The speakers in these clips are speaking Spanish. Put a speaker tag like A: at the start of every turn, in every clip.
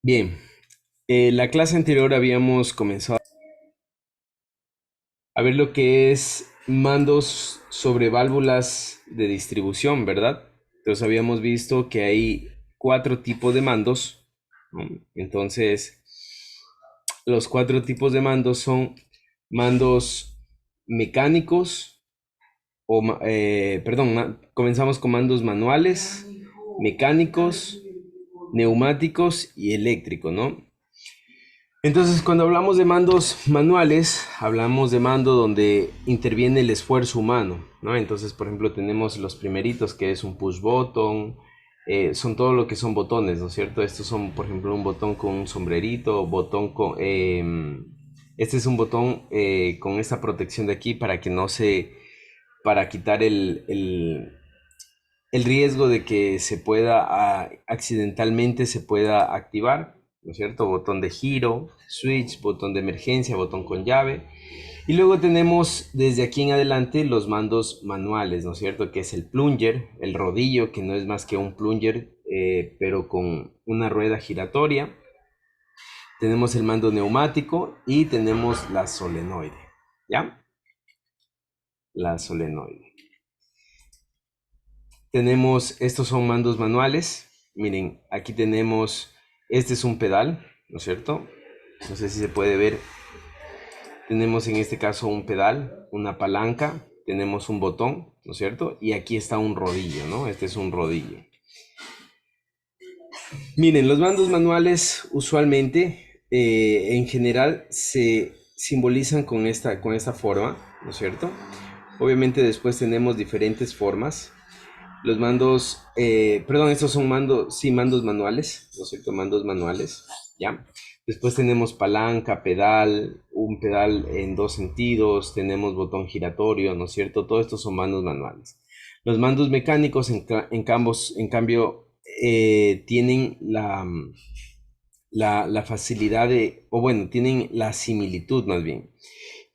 A: Bien, la clase anterior habíamos comenzado a ver lo que es mandos sobre válvulas de distribución, ¿verdad? Entonces habíamos visto que hay cuatro tipos de mandos, ¿no? Entonces, los cuatro tipos de mandos son mandos mecánicos, comenzamos con mandos manuales, mecánicos, neumáticos y eléctricos, ¿no? Entonces, cuando hablamos de mandos manuales, hablamos de mando donde interviene el esfuerzo humano, ¿no? Entonces, por ejemplo, tenemos los primeritos, que es un push button, son todo lo que son botones, ¿no es cierto? Estos son, por ejemplo, un botón con un sombrerito, este es un botón con esta protección de aquí para que no se, para quitar el riesgo de que se pueda accidentalmente se pueda activar, ¿no es cierto? Botón de giro, switch, botón de emergencia, botón con llave. Y luego tenemos desde aquí en adelante los mandos manuales, ¿no es cierto? Que es el plunger, el rodillo, que no es más que un plunger, pero con una rueda giratoria. Tenemos el mando neumático y tenemos la solenoide, ¿ya? La solenoide. Tenemos, estos son mandos manuales. Miren, aquí tenemos, este es un pedal, ¿no es cierto? No sé si se puede ver. Tenemos en este caso un pedal, una palanca, tenemos un botón, ¿no es cierto? Y aquí está un rodillo, ¿no? Este es un rodillo. Miren, los mandos manuales usualmente, en general, se simbolizan con esta forma, ¿no es cierto? Obviamente después tenemos diferentes formas. Los mandos, perdón, estos son mandos, sí, mandos manuales, ¿no es cierto? Mandos manuales, ¿ya? Después tenemos palanca, pedal, un pedal en dos sentidos, tenemos botón giratorio, ¿no es cierto? Todo esto son mandos manuales. Los mandos mecánicos, en cambio, tienen la facilidad de, o bueno, tienen la similitud más bien,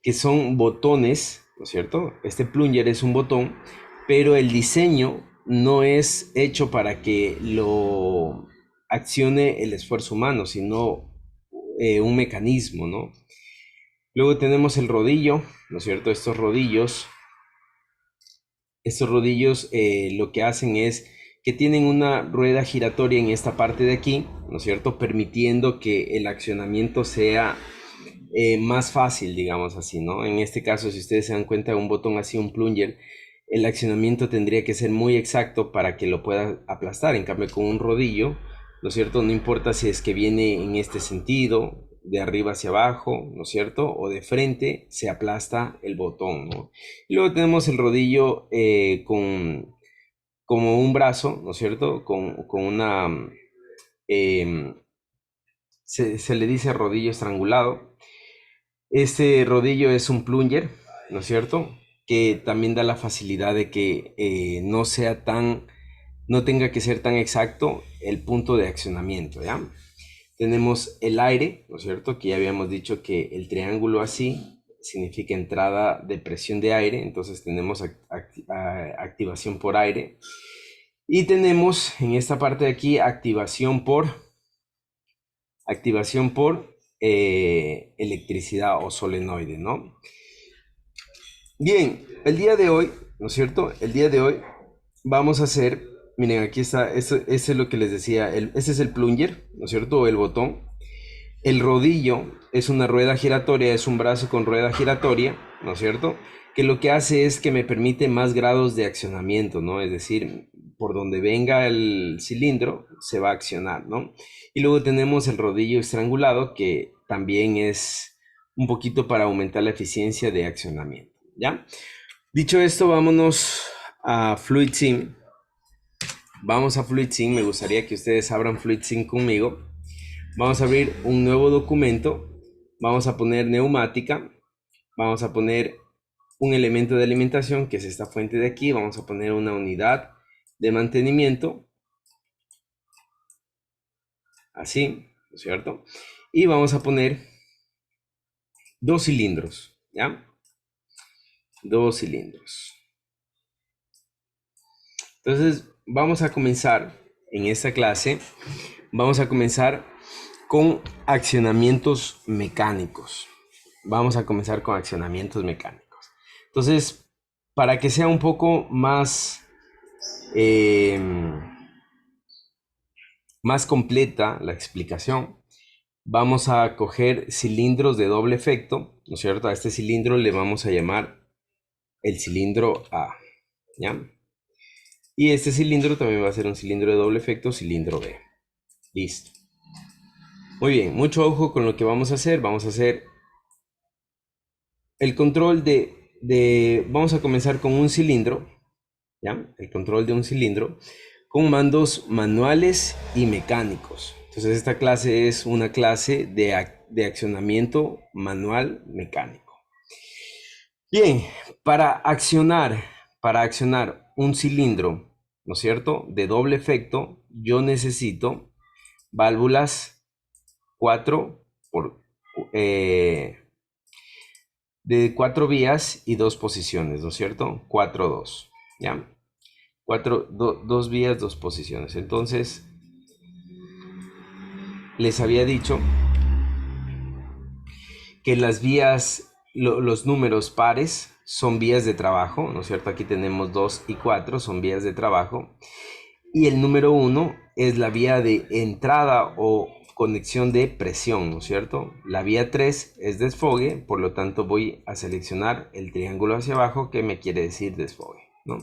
A: que son botones, ¿no es cierto? Este plunger es un botón, pero el diseño no es hecho para que lo accione el esfuerzo humano, sino un mecanismo, ¿no? Luego tenemos el rodillo, ¿no es cierto? Estos rodillos lo que hacen es que tienen una rueda giratoria en esta parte de aquí, ¿no es cierto? Permitiendo que el accionamiento sea más fácil, digamos así, ¿no? En este caso, si ustedes se dan cuenta, un botón así, un plunger, el accionamiento tendría que ser muy exacto para que lo pueda aplastar. En cambio, con un rodillo, ¿no es cierto? No importa si es que viene en este sentido, de arriba hacia abajo, ¿no es cierto? O de frente, se aplasta el botón, ¿no? Y luego tenemos el rodillo como un brazo, ¿no es cierto? Con una... em, se le dice rodillo estrangulado. Este rodillo es un plunger, ¿no es cierto? Que también da la facilidad de que no sea tan, no tenga que ser tan exacto el punto de accionamiento, ¿ya? Tenemos el aire, ¿no es cierto? Que ya habíamos dicho que el triángulo así significa entrada de presión de aire, entonces tenemos activación por aire. Y tenemos en esta parte de aquí activación por electricidad o solenoide, ¿no? Bien, el día de hoy, ¿no es cierto? El día de hoy vamos a hacer, miren, aquí está, eso es lo que les decía, ese es el plunger, ¿no es cierto? O el botón. El rodillo es una rueda giratoria, es un brazo con rueda giratoria, ¿no es cierto? Que lo que hace es que me permite más grados de accionamiento, ¿no? Es decir, por donde venga el cilindro se va a accionar, ¿no? Y luego tenemos el rodillo estrangulado que también es un poquito para aumentar la eficiencia de accionamiento, ¿ya? Dicho esto, vámonos a FluidSim. Vamos a FluidSim, me gustaría que ustedes abran FluidSim conmigo. Vamos a abrir un nuevo documento, vamos a poner neumática, vamos a poner un elemento de alimentación que es esta fuente de aquí, vamos a poner una unidad de mantenimiento, así, ¿no es cierto? Y vamos a poner dos cilindros, ¿ya? Dos cilindros. Entonces, vamos a comenzar en esta clase, vamos a comenzar con accionamientos mecánicos. Vamos a comenzar con accionamientos mecánicos. Entonces, para que sea un poco eh, más completa la explicación, vamos a coger cilindros de doble efecto, ¿no es cierto? A este cilindro le vamos a llamar el cilindro A, ¿ya? Y este cilindro también va a ser un cilindro de doble efecto, cilindro B. Listo. Muy bien, mucho ojo con lo que vamos a hacer. Vamos a hacer el control vamos a comenzar con un cilindro, ¿ya? El control de un cilindro con mandos manuales y mecánicos. Entonces esta clase es una clase de accionamiento manual mecánico. Bien, para accionar un cilindro, ¿no es cierto? De doble efecto, yo necesito válvulas 4 por, de 4 vías y 2 posiciones, ¿no es cierto? 4, 2, ¿ya? 2 vías, 2 posiciones. Entonces, les había dicho que las vías, los números pares son vías de trabajo, ¿no es cierto? Aquí tenemos 2 y 4, son vías de trabajo. Y el número 1 es la vía de entrada o conexión de presión, ¿no es cierto? La vía 3 es desfogue, por lo tanto voy a seleccionar el triángulo hacia abajo que me quiere decir desfogue, ¿no?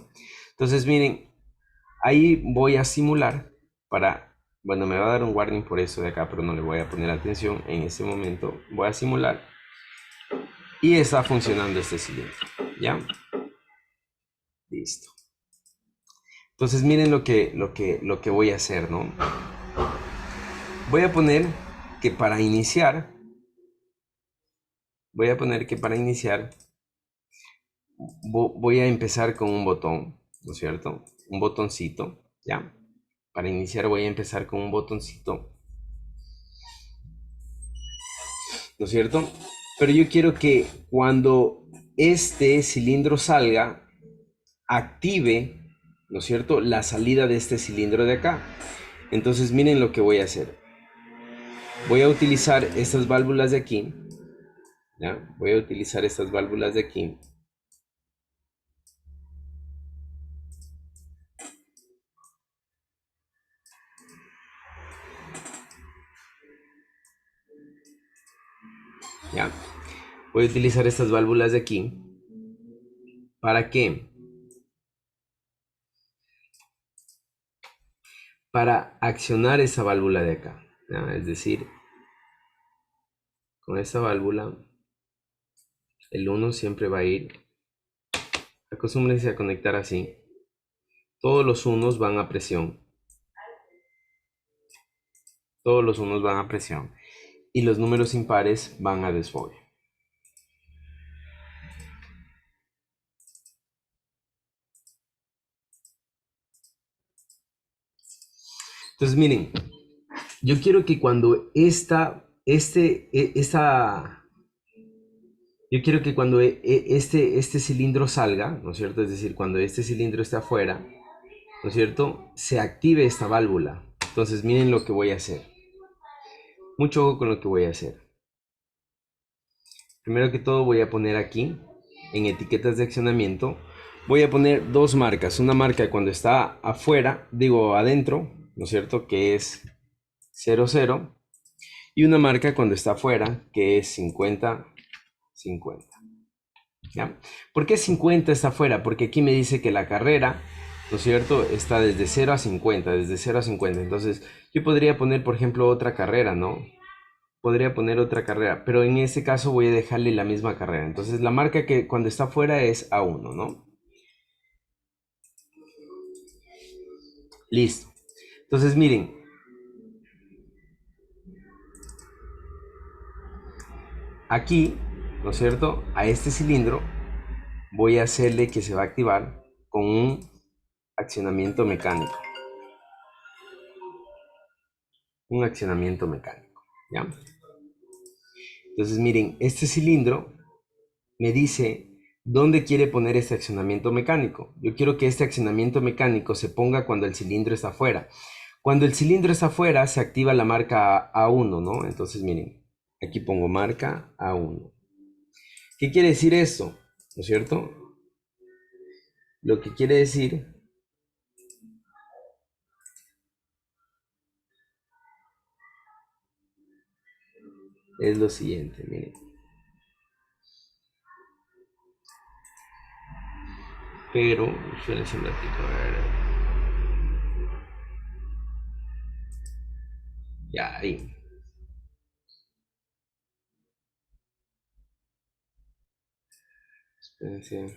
A: Entonces miren, ahí voy a simular bueno, me va a dar un warning por eso de acá, pero no le voy a poner atención en este momento. Voy a simular y está funcionando este cilindro, ¿ya? Listo. Entonces miren lo que voy a hacer, ¿no? Voy a poner que para iniciar, voy a empezar con un botón, ¿no es cierto? Un botoncito, ¿ya? Para iniciar voy a empezar con un botoncito, ¿no es cierto? Pero yo quiero que cuando este cilindro salga, active, ¿no es cierto?, la salida de este cilindro de acá. Entonces miren lo que voy a hacer. Voy a utilizar estas válvulas de aquí, ¿ya? Voy a utilizar estas válvulas de aquí. ¿Ya? Voy a utilizar estas válvulas de aquí. ¿Para qué? Para accionar esa válvula de acá, ¿ya? Es decir, con esta válvula, el 1 siempre va a ir. Acostúmbrense a conectar así. Todos los unos van a presión. Todos los unos van a presión. Y los números impares van a desfogue. Entonces miren, yo quiero que cuando yo quiero que cuando este cilindro salga, ¿no es cierto? Es decir, cuando este cilindro esté afuera, ¿no es cierto? Se active esta válvula. Entonces miren lo que voy a hacer. Mucho ojo con lo que voy a hacer. Primero que todo voy a poner aquí, en etiquetas de accionamiento, voy a poner dos marcas. Una marca cuando está afuera, digo adentro, ¿no es cierto? Que es 00. Y una marca cuando está afuera, que es 50, 50. ¿Ya? ¿Por qué 50 está afuera? Porque aquí me dice que la carrera, ¿no es cierto? Está desde 0 a 50, desde 0 a 50. Entonces, yo podría poner, por ejemplo, otra carrera, ¿no? Podría poner otra carrera, pero en este caso voy a dejarle la misma carrera. Entonces, la marca que cuando está afuera es A1, ¿no? Listo. Entonces, miren, aquí, ¿no es cierto? A este cilindro voy a hacerle que se va a activar con un accionamiento mecánico. Un accionamiento mecánico, ¿ya? Entonces, miren, este cilindro me dice dónde quiere poner este accionamiento mecánico. Yo quiero que este accionamiento mecánico se ponga cuando el cilindro está afuera. Cuando el cilindro está afuera, se activa la marca A1, ¿no? Entonces, miren, aquí pongo marca A1. ¿Qué quiere decir esto? ¿No es cierto? Lo que quiere decir es lo siguiente, miren. Pero, espérense un ratito, a ver. Ya, ahí. Espérense.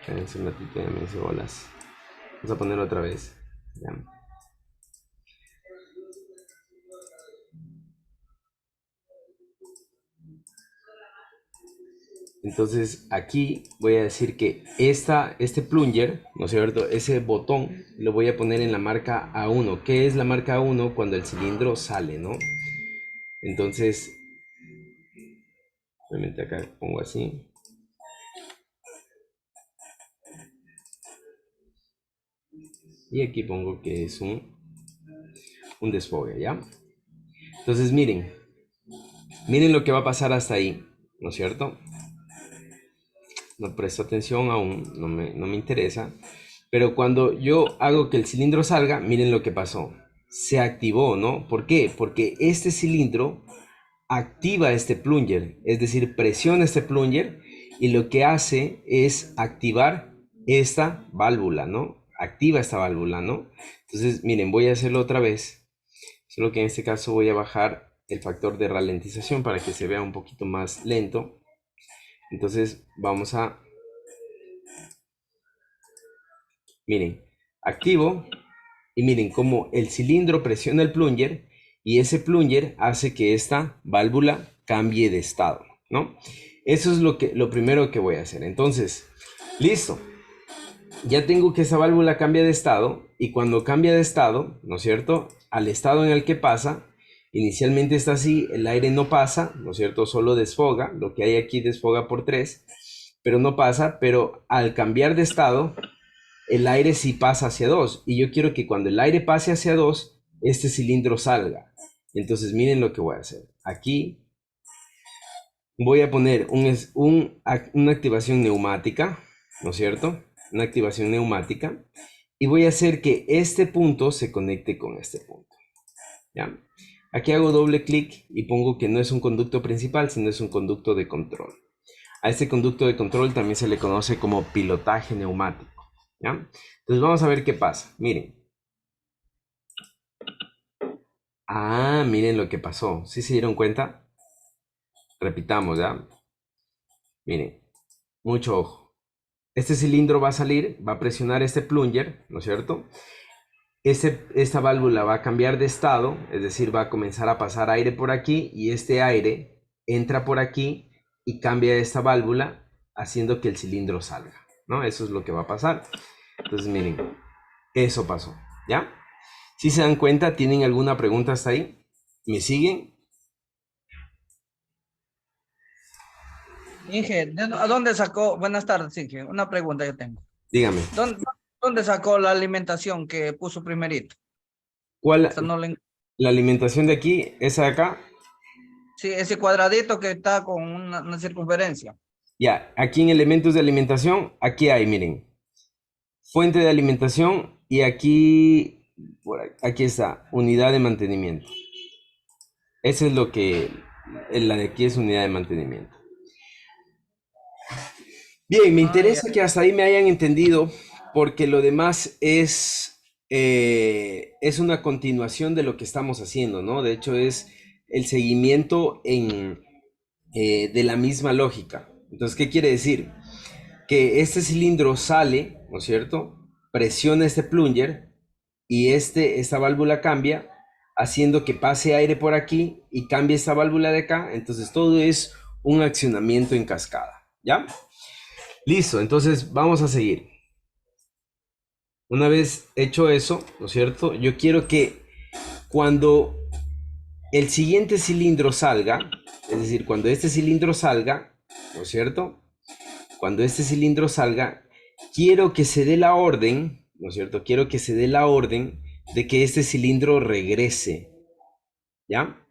A: Espérense un ratito, ya me hice bolas. Vamos a ponerlo otra vez. Ya. Entonces aquí voy a decir que este plunger, ¿no es cierto? Ese botón lo voy a poner en la marca A1. ¿Qué es la marca A1? Cuando el cilindro sale, ¿no? Entonces, obviamente acá pongo así. Y aquí pongo que es un desfogue, ¿ya? Entonces miren lo que va a pasar hasta ahí, ¿no es cierto? No presto atención aún, no me interesa. Pero cuando yo hago que el cilindro salga, miren lo que pasó. Se activó, ¿no? ¿Por qué? Porque este cilindro activa este plunger, es decir, presiona este plunger y lo que hace es activar esta válvula, ¿no? Activa esta válvula, ¿no? Entonces, miren, voy a hacerlo otra vez, solo que en este caso voy a bajar el factor de ralentización para que se vea un poquito más lento. Entonces, vamos a, miren, activo y miren cómo el cilindro presiona el plunger y ese plunger hace que esta válvula cambie de estado, ¿no? Eso es lo primero que voy a hacer. Entonces, listo. Ya tengo que esa válvula cambia de estado y cuando cambia de estado, ¿no es cierto? Al estado en el que pasa, inicialmente está así, el aire no pasa, ¿no es cierto? Solo desfoga, lo que hay aquí desfoga por 3, pero no pasa, pero al cambiar de estado, el aire sí pasa hacia 2 y yo quiero que cuando el aire pase hacia 2 este cilindro salga. Entonces miren lo que voy a hacer. Aquí voy a poner una activación neumática, ¿no es cierto? Una activación neumática y voy a hacer que este punto se conecte con este punto. ¿Ya? Aquí hago doble clic y pongo que no es un conducto principal, sino es un conducto de control. A este conducto de control también se le conoce como pilotaje neumático. ¿Ya? Entonces vamos a ver qué pasa. Miren. Ah, miren lo que pasó. ¿Sí se dieron cuenta? Repitamos, ¿ya? Miren, mucho ojo. Este cilindro va a salir, va a presionar este plunger, ¿no es cierto? Esta válvula va a cambiar de estado, es decir, va a comenzar a pasar aire por aquí y este aire entra por aquí y cambia esta válvula haciendo que el cilindro salga, ¿no? Eso es lo que va a pasar. Entonces, miren, eso pasó, ¿ya? Si se dan cuenta, ¿tienen alguna pregunta hasta ahí? ¿Me siguen?
B: Inge, ¿a dónde sacó? Buenas tardes, Inge. Una pregunta yo tengo.
A: Dígame.
B: ¿Dónde sacó la alimentación que puso primerito?
A: ¿Cuál,
B: Esa no le-
A: la alimentación de aquí, esa de acá?
B: Sí, ese cuadradito que está con una circunferencia.
A: Ya, aquí en elementos de alimentación, aquí hay, miren, fuente de alimentación y aquí, aquí está, unidad de mantenimiento. Esa es lo que, la de aquí es unidad de mantenimiento. Bien, me
B: Ah, ya.
A: interesa que hasta ahí me hayan entendido porque lo demás es una continuación de lo que estamos haciendo, ¿no? De hecho, es el seguimiento de la misma lógica. Entonces, ¿qué quiere decir? Que este cilindro sale, ¿no es cierto? Presiona este plunger y esta válvula cambia, haciendo que pase aire por aquí y cambie esta válvula de acá. Entonces, todo es un accionamiento en cascada, ¿ya? Listo, entonces vamos a seguir. Una vez hecho eso, ¿no es cierto? Yo quiero que cuando el siguiente cilindro salga, es decir, cuando este cilindro salga, ¿no es cierto? Cuando este cilindro salga, quiero que se dé la orden, ¿no es cierto? Quiero que se dé la orden de que este cilindro regrese, ¿ya?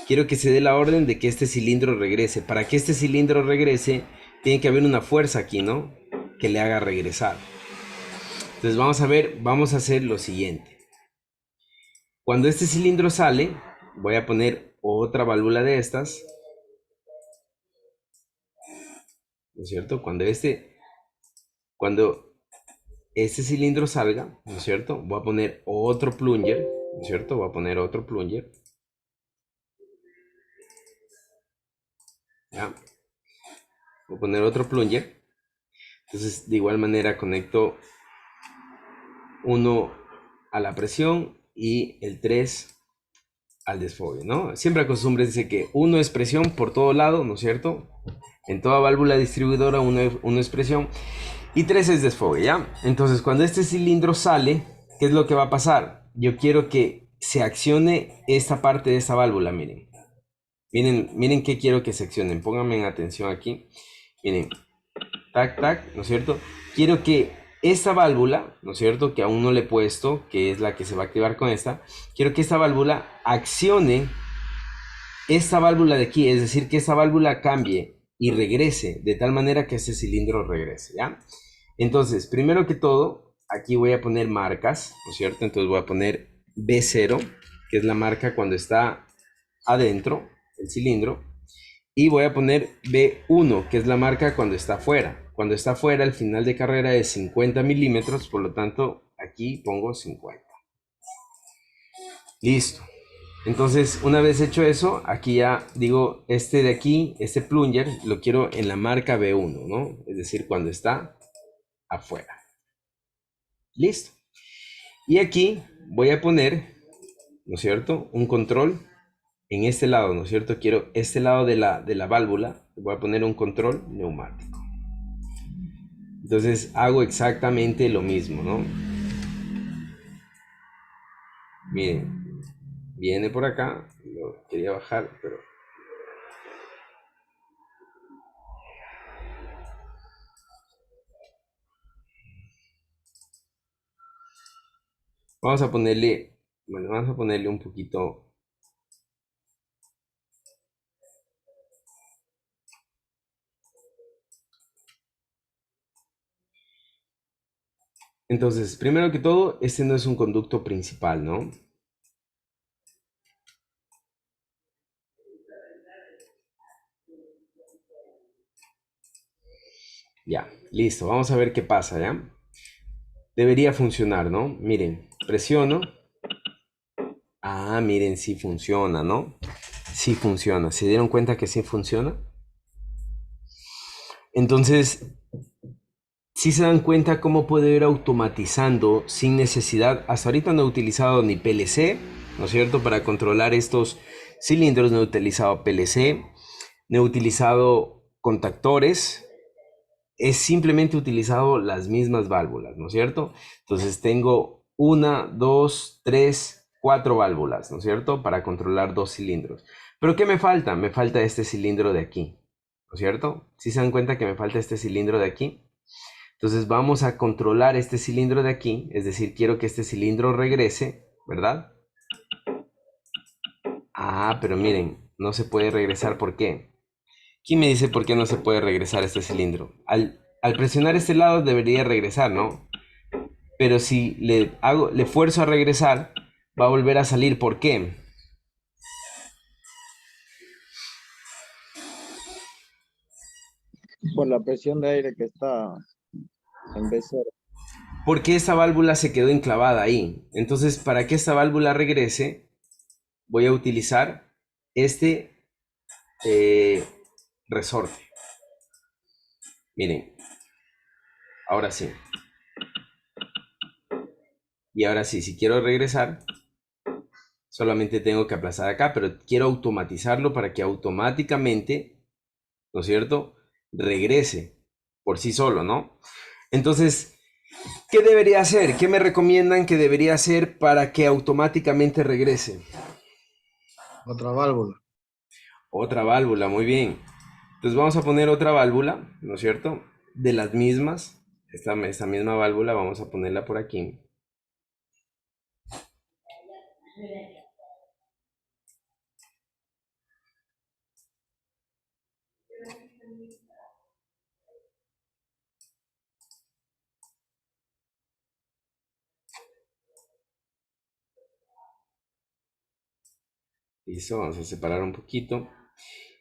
A: Quiero que se dé la orden de que este cilindro regrese. Para que este cilindro regrese, tiene que haber una fuerza aquí, ¿no? Que le haga regresar. Entonces vamos a ver, vamos a hacer lo siguiente. Cuando este cilindro sale, voy a poner otra válvula de estas, ¿no es cierto? Cuando este cilindro salga, ¿no es cierto? Voy a poner otro plunger, ¿no es cierto? Voy a poner otro plunger. ¿Ya? Voy a poner otro plunger. Entonces, de igual manera conecto uno a la presión y el 3 al desfogue, ¿no? Siempre acostúmbrense que uno es presión por todo lado, ¿no es cierto? En toda válvula distribuidora uno es presión y 3 es desfogue, ¿ya? Entonces, cuando este cilindro sale, ¿qué es lo que va a pasar? Yo quiero que se accione esta parte de esta válvula, miren. Miren qué quiero que se accionen. Pónganme en atención aquí. Miren, tac, tac, ¿no es cierto? Quiero que esta válvula, ¿no es cierto? Que aún no le he puesto, que es la que se va a activar con esta. Quiero que esta válvula accione esta válvula de aquí, es decir, que esta válvula cambie y regrese, de tal manera que ese cilindro regrese, ¿ya? Entonces, primero que todo, aquí voy a poner marcas, ¿no es cierto? Entonces voy a poner B0, que es la marca cuando está adentro el cilindro, y voy a poner B1, que es la marca cuando está afuera. Cuando está afuera, el final de carrera es 50 milímetros, por lo tanto, aquí pongo 50. Listo. Entonces, una vez hecho eso, aquí ya digo, este de aquí, este plunger, lo quiero en la marca B1, ¿no? Es decir, cuando está afuera. Listo. Y aquí voy a poner, ¿no es cierto? Un control en este lado, ¿no es cierto? Quiero este lado de la válvula, voy a poner un control neumático. Entonces hago exactamente lo mismo, ¿no? Miren, viene por acá, lo quería bajar, pero... Vamos a ponerle, bueno, vamos a ponerle un poquito... Entonces, primero que todo, este no es un conducto principal, ¿no? Ya, listo, vamos a ver qué pasa, ¿ya? Debería funcionar, ¿no? Miren, presiono. Ah, miren, sí funciona, ¿no? Sí funciona. ¿Se dieron cuenta que sí funciona? Entonces, si se dan cuenta cómo puedo ir automatizando sin necesidad. Hasta ahorita no he utilizado ni PLC, ¿no es cierto? Para controlar estos cilindros no he utilizado PLC, no he utilizado contactores, he simplemente utilizado las mismas válvulas, ¿no es cierto? Entonces tengo una, dos, tres, cuatro válvulas, ¿no es cierto? Para controlar dos cilindros. ¿Pero qué me falta? Me falta este cilindro de aquí, ¿no es cierto? ¿Sí se dan cuenta que me falta este cilindro de aquí? Entonces vamos a controlar este cilindro de aquí, es decir, quiero que este cilindro regrese, ¿verdad? Ah, pero miren, no se puede regresar, ¿por qué? ¿Quién me dice por qué no se puede regresar este cilindro? Al presionar este lado debería regresar, ¿no? Pero si le fuerzo a regresar, va a volver a salir, ¿por qué?
C: Por la presión de aire que está en B0.
A: Porque esta válvula se quedó enclavada ahí. Entonces, para que esta válvula regrese, voy a utilizar este resorte. Miren, ahora sí. Y ahora sí, si quiero regresar, solamente tengo que aplazar acá, pero quiero automatizarlo para que automáticamente, ¿no es cierto?, regrese por sí solo, ¿no? Entonces, ¿qué debería hacer? ¿Qué me recomiendan que debería hacer para que automáticamente regrese?
D: Otra válvula.
A: Otra válvula, muy bien. Entonces vamos a poner otra válvula, ¿no es cierto? De las mismas, esta misma válvula vamos a ponerla por aquí. Listo, vamos a separar un poquito.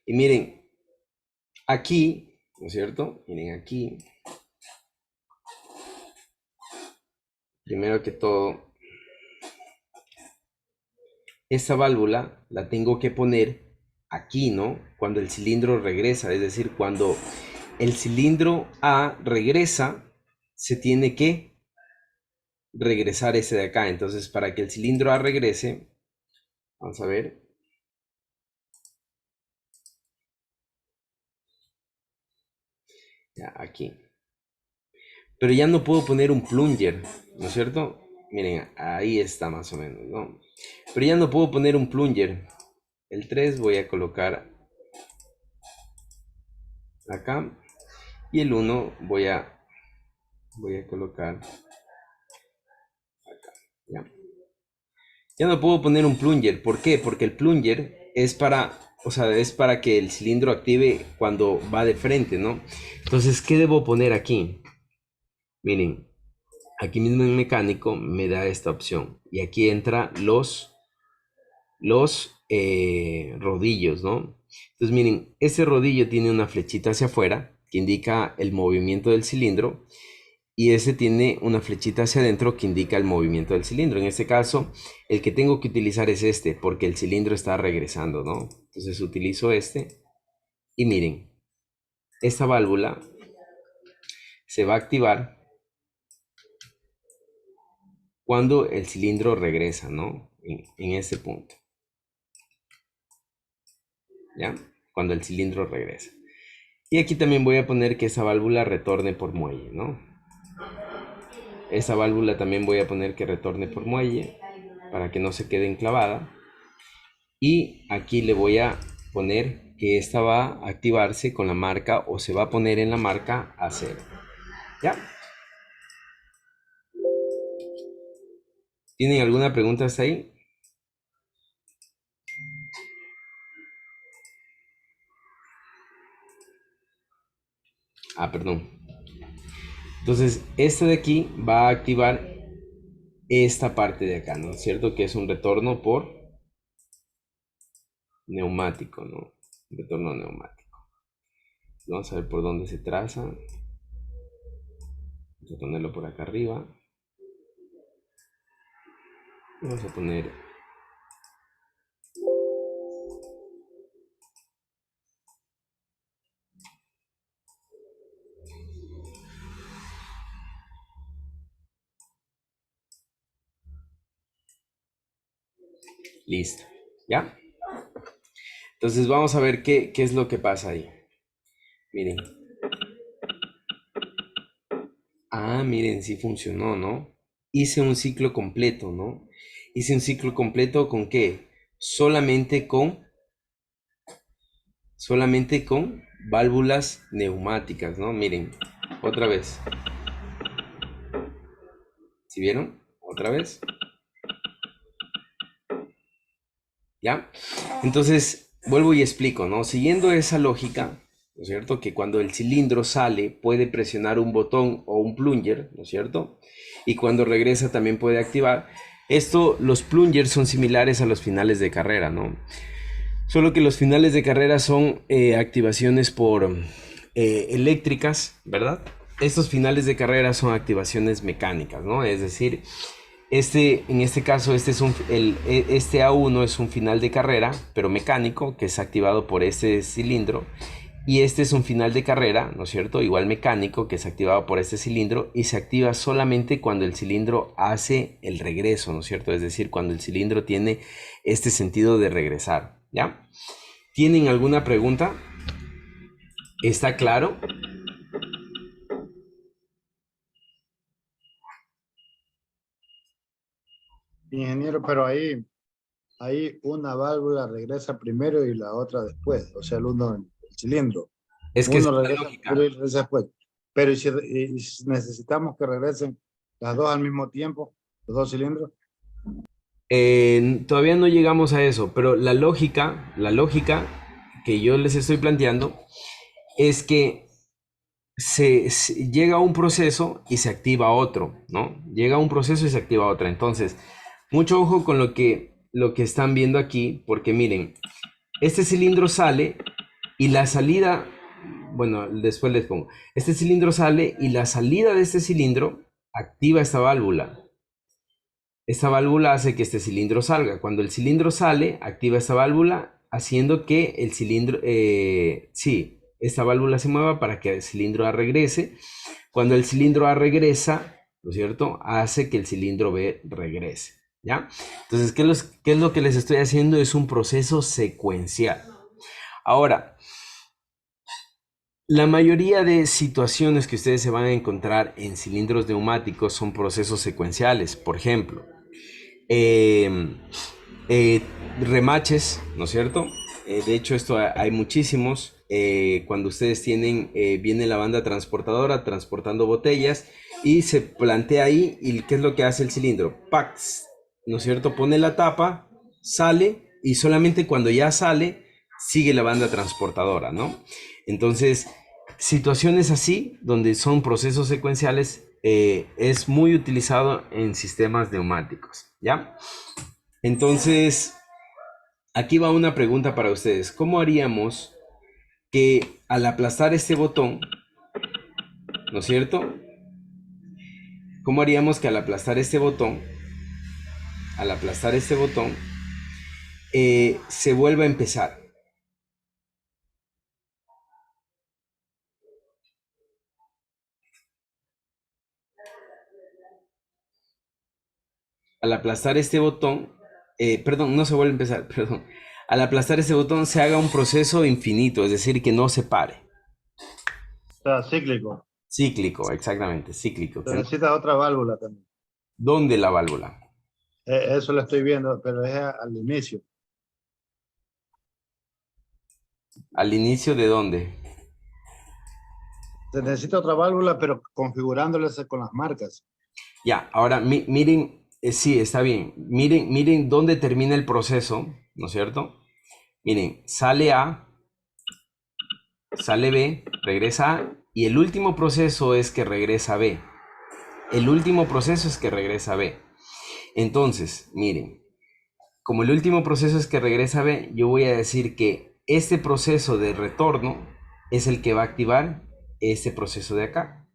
A: Y miren, aquí, ¿no es cierto? Miren aquí. Primero que todo, esta válvula la tengo que poner aquí, ¿no? Cuando el cilindro regresa, es decir, cuando el cilindro A regresa, se tiene que regresar ese de acá. Entonces, para que el cilindro A regrese, vamos a ver. Ya, aquí. Pero ya no puedo poner un plunger, ¿no es cierto? Miren, ahí está más o menos, ¿no? Pero ya no puedo poner un plunger. El 3 voy a colocar acá. Y el 1 voy a colocar acá. ¿Ya? Ya no puedo poner un plunger. ¿Por qué? Porque el plunger es para, o sea, es para que el cilindro active cuando va de frente, ¿no? Entonces, ¿qué debo poner aquí? Miren, aquí mismo en mecánico me da esta opción. Y aquí entra los rodillos, ¿no? Entonces, miren, ese rodillo tiene una flechita hacia afuera que indica el movimiento del cilindro. Y ese tiene una flechita hacia adentro que indica el movimiento del cilindro. En este caso, el que tengo que utilizar es este, porque el cilindro está regresando, ¿no? Entonces utilizo este. Y miren, esta válvula se va a activar cuando el cilindro regresa, ¿no? En este punto. ¿Ya? Cuando el cilindro regresa. Y aquí también voy a poner que esa válvula retorne por muelle, ¿no? Esa válvula también voy a poner que retorne por muelle para que no se quede enclavada. Y aquí le voy a poner que esta va a activarse con la marca o se va a poner en la marca A0. ¿Ya? ¿Tienen alguna pregunta hasta ahí? Ah, perdón. Entonces, esta de aquí va a activar esta parte de acá, ¿no es cierto? Que es un retorno por neumático, ¿no? Retorno neumático. Vamos a ver por dónde se traza. Vamos a ponerlo por acá arriba. Vamos a poner... Listo. ¿Ya? Entonces vamos a ver qué es lo que pasa ahí. Miren. Ah, miren, sí funcionó, ¿no? Hice un ciclo completo, ¿no? Hice un ciclo completo ¿con qué? Solamente con válvulas neumáticas, ¿no? Miren, otra vez. ¿Sí vieron? Otra vez. ¿Ya? Entonces, vuelvo y explico, ¿no? Siguiendo esa lógica, ¿no es cierto? Que cuando el cilindro sale puede presionar un botón o un plunger, ¿no es cierto? Y cuando regresa también puede activar. Los plungers son similares a los finales de carrera, ¿no? Solo que los finales de carrera son activaciones por eléctricas, ¿verdad? Estos finales de carrera son activaciones mecánicas, ¿no? Es decir, en este caso, este A1 es un final de carrera, pero mecánico, que es activado por este cilindro. Y este es un final de carrera, ¿no es cierto? Igual mecánico, que es activado por este cilindro y se activa solamente cuando el cilindro hace el regreso, ¿no es cierto? Es decir, cuando el cilindro tiene este sentido de regresar, ¿ya? ¿Tienen alguna pregunta? ¿Está claro?
D: Ingeniero, pero ahí una válvula regresa primero y la otra después. O sea, el cilindro.
A: Es que es
D: Uno
A: la
D: regresa
A: lógica.
D: primero y regresa después. Pero ¿y si necesitamos que regresen las dos al mismo tiempo, los dos cilindros?
A: Todavía no llegamos a eso, pero la lógica que yo les estoy planteando es que llega un proceso y se activa otro, ¿no? Llega un proceso y se activa otro. Entonces, mucho ojo con lo que están viendo aquí, porque miren, este cilindro sale y la salida, bueno, después les pongo, este cilindro sale y la salida de este cilindro activa esta válvula. Esta válvula hace que este cilindro salga. Cuando el cilindro sale, activa esta válvula, haciendo que el cilindro, sí, esta válvula se mueva para que el cilindro A regrese. Cuando el cilindro A regresa, ¿no es cierto? Hace que el cilindro B regrese, ¿ya? Entonces, ¿qué es lo que les estoy haciendo? Es un proceso secuencial. Ahora, la mayoría de situaciones que ustedes se van a encontrar en cilindros neumáticos son procesos secuenciales. Por ejemplo, eh, remaches, ¿no es cierto? De hecho, esto hay muchísimos. Cuando ustedes tienen, viene la banda transportadora transportando botellas y se plantea ahí, y ¿qué es lo que hace el cilindro? Pax, ¿no es cierto? Pone la tapa, sale y solamente cuando ya sale, sigue la banda transportadora, ¿no? Entonces, situaciones así, donde son procesos secuenciales, es muy utilizado en sistemas neumáticos, ¿ya? Entonces, aquí va una pregunta para ustedes. ¿Cómo haríamos que al aplastar este botón, ¿no es cierto? ¿Cómo haríamos que al aplastar este botón, se vuelva a empezar? Al aplastar este botón, perdón, no se vuelve a empezar, perdón. Al aplastar este botón se haga un proceso infinito, es decir, que no se pare.
D: O sea, cíclico.
A: Cíclico, exactamente, cíclico.
D: Se necesita otra válvula también.
A: ¿Dónde la válvula?
D: Eso lo estoy viendo, pero es al inicio.
A: ¿Al inicio de dónde?
D: Se necesita otra válvula, pero configurándolas con las marcas.
A: Ya, ahora miren, sí, está bien. Miren dónde termina el proceso, ¿no es cierto? Miren, sale A, sale B, regresa A, y el último proceso es que regresa B. El último proceso es que regresa B. Entonces, miren, como el último proceso es que regresa B, yo voy a decir que este proceso de retorno es el que va a activar este proceso de acá.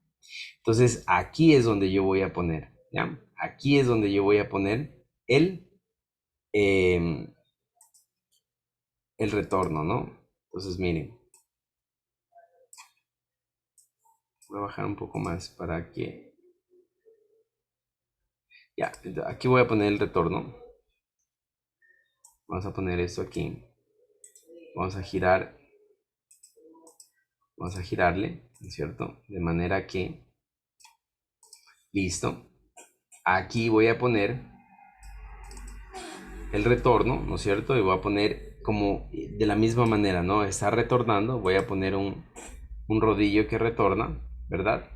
A: Entonces, aquí es donde yo voy a poner, ¿ya? Aquí es donde yo voy a poner em, el retorno, ¿no? Entonces, miren, voy a bajar un poco más para que... Ya, aquí voy a poner el retorno. Vamos a poner esto aquí. Vamos a girar. Vamos a girarle, ¿no es cierto? De manera que... Listo. Aquí voy a poner el retorno, ¿no es cierto? Y voy a poner como de la misma manera, ¿no? Está retornando. Voy a poner un rodillo que retorna, ¿verdad?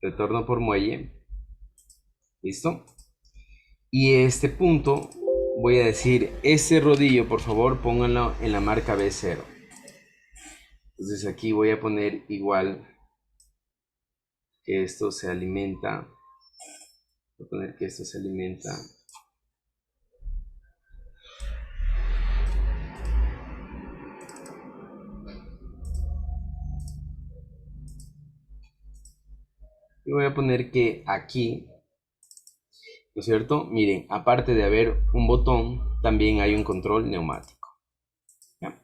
A: Retorno por muelle. ¿Listo? Y este punto, voy a decir, ese rodillo, por favor, pónganlo en la marca B0. Entonces aquí voy a poner igual que esto se alimenta. Voy a poner que esto se alimenta. Y voy a poner que aquí, ¿no es cierto? Miren, aparte de haber un botón, también hay un control neumático. ¿Ya?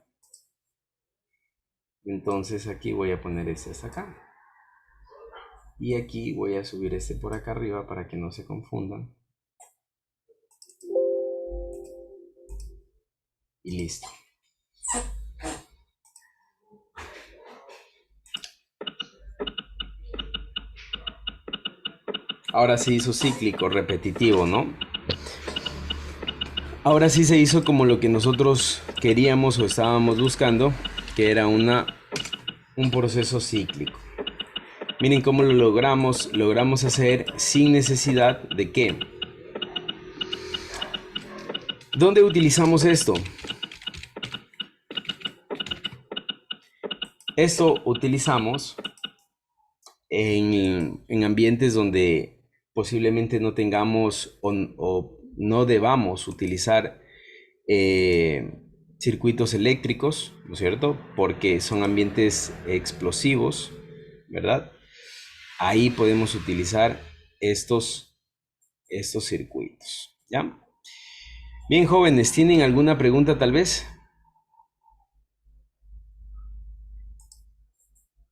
A: Entonces aquí voy a poner este hasta acá. Y aquí voy a subir este por acá arriba para que no se confundan. Y listo. Ahora sí hizo cíclico, repetitivo, ¿no? Ahora sí se hizo como lo que nosotros queríamos o estábamos buscando, que era un proceso cíclico. Miren cómo lo logramos. Logramos hacer sin necesidad de qué. ¿Dónde utilizamos esto? Esto utilizamos en ambientes donde posiblemente no tengamos o no debamos utilizar circuitos eléctricos, ¿no es cierto? Porque son ambientes explosivos, ¿verdad? Ahí podemos utilizar estos circuitos, ¿ya? Bien, jóvenes, ¿tienen alguna pregunta tal vez?